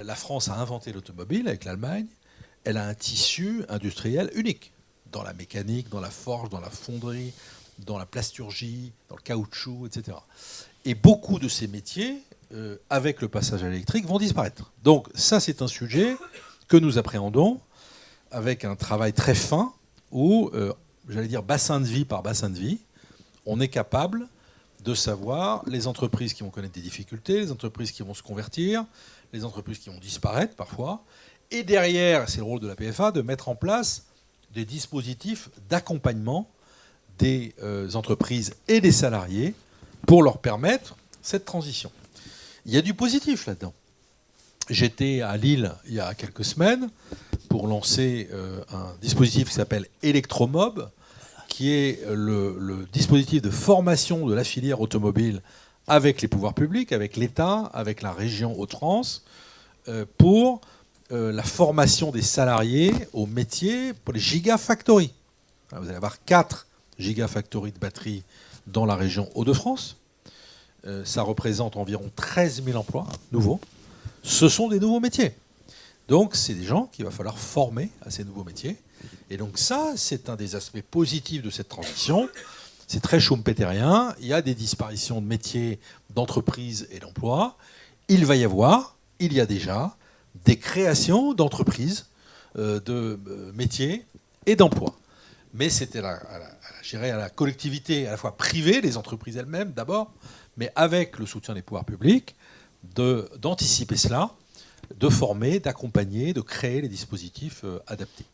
La France a inventé l'automobile avec l'Allemagne. Elle a un tissu industriel unique dans la mécanique, dans la forge, dans la fonderie, dans la plasturgie, dans le caoutchouc, etc. Et beaucoup de ces métiers, avec le passage à l'électrique, vont disparaître. Donc ça, c'est un sujet que nous appréhendons avec un travail très fin où, j'allais dire bassin de vie par bassin de vie, on est capable de savoir les entreprises qui vont connaître des difficultés, les entreprises qui vont se convertir, les entreprises qui vont disparaître parfois. Et derrière, c'est le rôle de la PFA, de mettre en place des dispositifs d'accompagnement des entreprises et des salariés pour leur permettre cette transition. Il y a du positif là-dedans. J'étais à Lille il y a quelques semaines pour lancer un dispositif qui s'appelle Electromob, qui est le dispositif de formation de la filière automobile avec les pouvoirs publics, avec l'État, avec la région Hauts-de-France, pour la formation des salariés au métier pour les gigafactories. Vous allez avoir 4 gigafactories de batteries dans la région Hauts-de-France. Ça représente environ 13 000 emplois nouveaux. Ce sont des nouveaux métiers. Donc, c'est des gens qu'il va falloir former à ces nouveaux métiers. Et donc ça, c'est un des aspects positifs de cette transition. C'est très schumpeterien. Il y a des disparitions de métiers, d'entreprises et d'emplois. Il va y avoir, il y a déjà, des créations d'entreprises, de métiers et d'emplois. Mais c'était à la collectivité, à la fois privée, les entreprises elles-mêmes d'abord, mais avec le soutien des pouvoirs publics, d'anticiper cela, de former, d'accompagner, de créer les dispositifs adaptés.